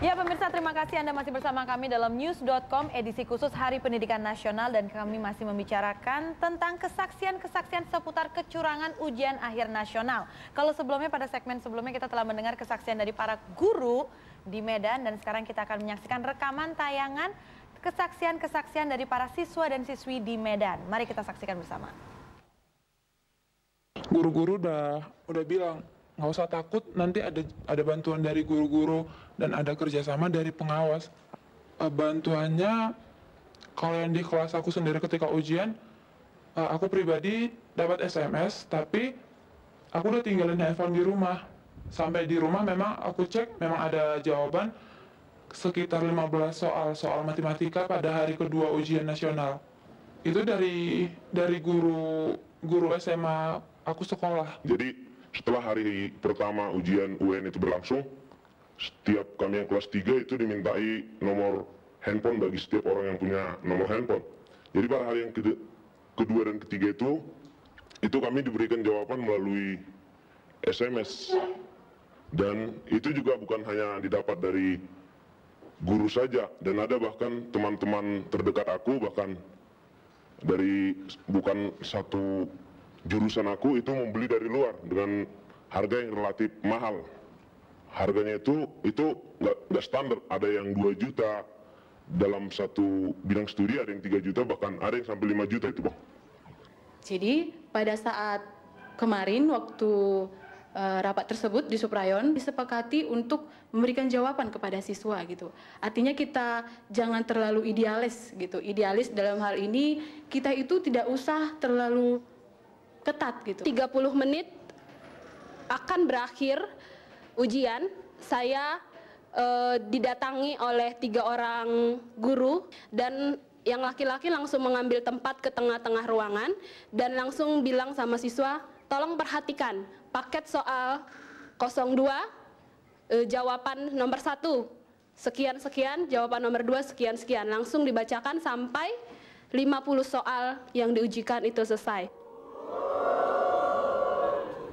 Ya pemirsa, terima kasih Anda masih bersama kami dalam news.com edisi khusus Hari Pendidikan Nasional, dan kami masih membicarakan tentang kesaksian-kesaksian seputar kecurangan ujian akhir nasional. Kalau sebelumnya, pada segmen sebelumnya kita telah mendengar kesaksian dari para guru di Medan, dan sekarang kita akan menyaksikan rekaman tayangan kesaksian-kesaksian dari para siswa dan siswi di Medan. Mari kita saksikan bersama. Guru-guru udah bilang, nggak usah takut, nanti ada bantuan dari guru-guru dan ada kerjasama dari pengawas. Bantuannya, kalau yang di kelas aku sendiri ketika ujian, aku pribadi dapat SMS, tapi aku udah tinggalin handphone di rumah. Sampai di rumah memang aku cek, memang ada jawaban sekitar 15 soal matematika pada hari kedua ujian nasional. Itu dari guru SMA aku sekolah. Jadi setelah hari pertama ujian UN itu berlangsung, setiap kami yang kelas 3 itu dimintai nomor handphone bagi setiap orang yang punya nomor handphone. Jadi pada hari yang kedua dan ketiga itu kami diberikan jawaban melalui SMS. Dan itu juga bukan hanya didapat dari guru saja, dan ada bahkan teman-teman terdekat aku, bahkan dari bukan satu jurusan aku itu membeli dari luar dengan harga yang relatif mahal. Harganya itu nggak standar, ada yang 2 juta dalam satu bidang studi, ada yang 3 juta, bahkan ada yang sampai 5 juta itu, Bang. Jadi pada saat kemarin waktu rapat tersebut di Suprayon disepakati untuk memberikan jawaban kepada siswa gitu. Artinya kita jangan terlalu idealis gitu. Idealis dalam hal ini kita itu tidak usah terlalu ketat gitu. 30 menit akan berakhir ujian. Saya didatangi oleh 3 orang guru, dan yang laki-laki langsung mengambil tempat ke tengah-tengah ruangan dan langsung bilang sama siswa, tolong perhatikan paket soal 02, jawaban nomor 1 sekian-sekian, jawaban nomor 2 sekian-sekian. Langsung dibacakan sampai 50 soal yang diujikan itu selesai.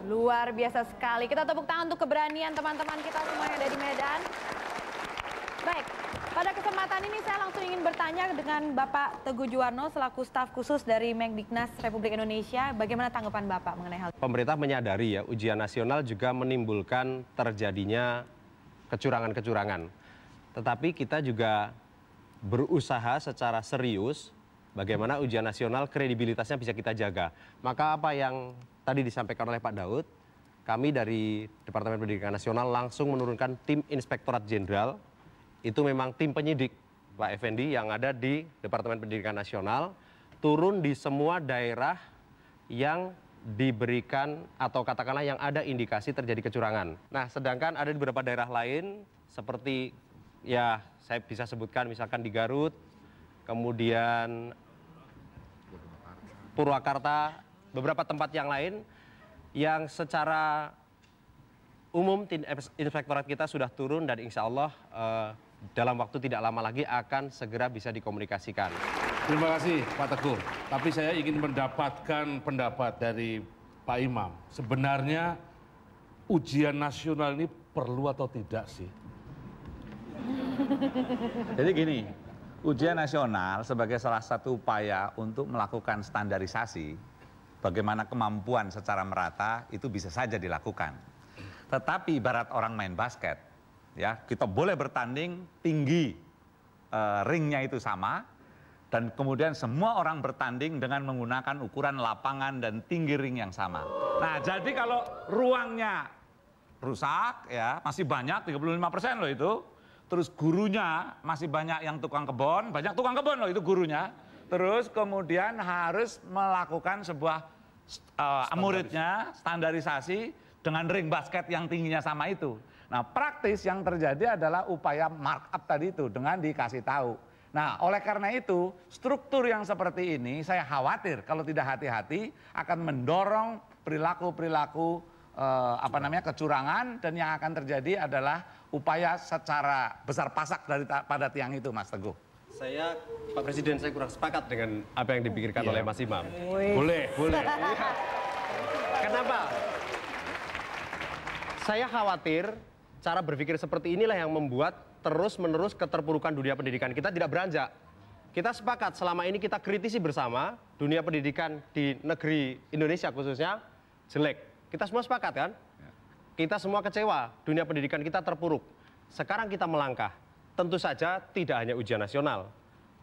Luar biasa sekali. Kita tepuk tangan untuk keberanian teman-teman kita semua yang ada di Medan. Baik, pada kesempatan ini saya langsung ingin bertanya dengan Bapak Teguh Juwarno selaku staf khusus dari Mendiknas Republik Indonesia. Bagaimana tanggapan Bapak mengenai hal ini? Pemerintah menyadari ya, ujian nasional juga menimbulkan terjadinya kecurangan-kecurangan. Tetapi kita juga berusaha secara serius bagaimana ujian nasional kredibilitasnya bisa kita jaga. Maka apa yang tadi disampaikan oleh Pak Daud, kami dari Departemen Pendidikan Nasional langsung menurunkan tim Inspektorat Jenderal. Itu memang tim penyidik Pak Effendi yang ada di Departemen Pendidikan Nasional, turun di semua daerah yang diberikan atau katakanlah yang ada indikasi terjadi kecurangan. Nah, sedangkan ada di beberapa daerah lain seperti ya saya bisa sebutkan misalkan di Garut, kemudian Purwakarta, beberapa tempat yang lain yang secara umum tim inspektorat kita sudah turun, dan insya Allah dalam waktu tidak lama lagi akan segera bisa dikomunikasikan. Terima kasih Pak Teguh. Tapi saya ingin mendapatkan pendapat dari Pak Imam. Sebenarnya ujian nasional ini perlu atau tidak sih? Jadi gini, ujian nasional sebagai salah satu upaya untuk melakukan standarisasi, bagaimana kemampuan secara merata itu bisa saja dilakukan. Tetapi ibarat orang main basket, ya kita boleh bertanding tinggi, ringnya itu sama, dan kemudian semua orang bertanding dengan menggunakan ukuran lapangan dan tinggi ring yang sama. Nah, jadi kalau ruangnya rusak, ya masih banyak 35% loh itu. Terus gurunya masih banyak yang tukang kebon, banyak tukang kebon loh itu gurunya. Terus kemudian harus melakukan sebuah muridnya standarisasi dengan ring basket yang tingginya sama itu. Nah, praktis yang terjadi adalah upaya markup tadi itu dengan dikasih tahu. Nah, oleh karena itu struktur yang seperti ini saya khawatir kalau tidak hati-hati akan mendorong perilaku-perilaku kecurangan, dan yang akan terjadi adalah upaya secara besar pasak pada tiang itu, Mas Teguh. Saya, Pak Presiden, saya kurang sepakat dengan apa yang dipikirkan oleh Mas Imam. Boleh. Kenapa? Saya khawatir cara berpikir seperti inilah yang membuat terus-menerus keterpurukan dunia pendidikan. Kita tidak beranjak. Kita sepakat selama ini kita kritisi bersama dunia pendidikan di negeri Indonesia khususnya jelek. Kita semua sepakat kan? Kita semua kecewa, dunia pendidikan kita terpuruk. Sekarang kita melangkah. Tentu saja tidak hanya ujian nasional.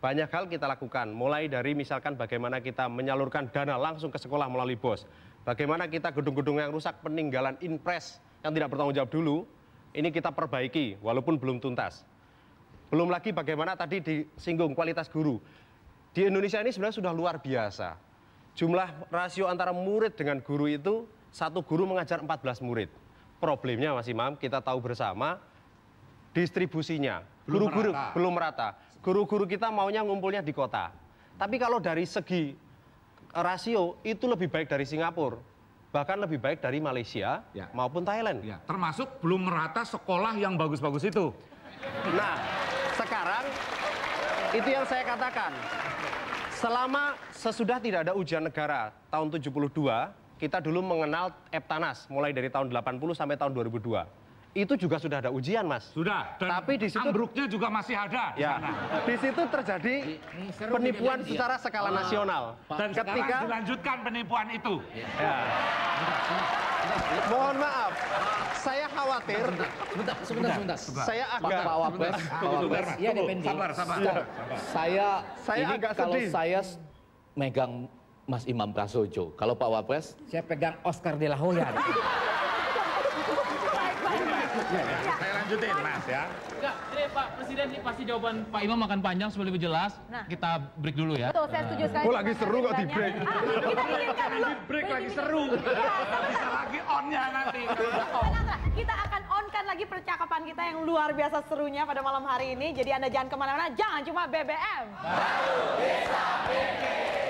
Banyak hal kita lakukan, mulai dari misalkan bagaimana kita menyalurkan dana langsung ke sekolah melalui BOS. Bagaimana kita gedung-gedung yang rusak, peninggalan impres yang tidak bertanggung jawab dulu, ini kita perbaiki walaupun belum tuntas. Belum lagi bagaimana tadi disinggung kualitas guru. Di Indonesia ini sebenarnya sudah luar biasa. Jumlah rasio antara murid dengan guru itu, satu guru mengajar 14 murid. Problemnya Mas Imam, kita tahu bersama, distribusinya. Guru-guru belum merata. Guru-guru kita maunya ngumpulnya di kota. Tapi kalau dari segi rasio, itu lebih baik dari Singapura. Bahkan lebih baik dari Malaysia maupun Thailand. Ya, termasuk belum merata sekolah yang bagus-bagus itu. Nah, sekarang itu yang saya katakan. Selama sesudah tidak ada ujian negara tahun 72, kita dulu mengenal Eptanas mulai dari tahun 80 sampai tahun 2002. Itu juga sudah ada ujian, Mas. Sudah. Dan tapi di situ ambruknya juga masih ada di sana. Di situ terjadi penipuan secara skala nasional. Dan ketika dilanjutkan penipuan itu. Ya. Mohon maaf, saya khawatir. Sebentar. Saya agak Pak Wapres. Iya, Sabar. Saya ini agak kalau sedih. saya megang Mas Imam Prasojo, kalau Pak Wapres, saya pegang Oscar de la Hoya. Saya lanjutin, Mas ya. Enggak, ini Pak Presiden, ini pasti jawaban Pak Imam akan panjang sebelum lebih jelas. Nah. Kita break dulu ya. Betul, saya setuju sekali. Oh, lagi seru kok di break. Kita inginkan dulu. Break lagi seru. Bisa lagi on-nya nanti. Kita akan on-kan lagi percakapan kita yang luar biasa serunya pada malam hari ini. Jadi Anda jangan kemana-mana, jangan cuma BBM. Baru bisa bikin.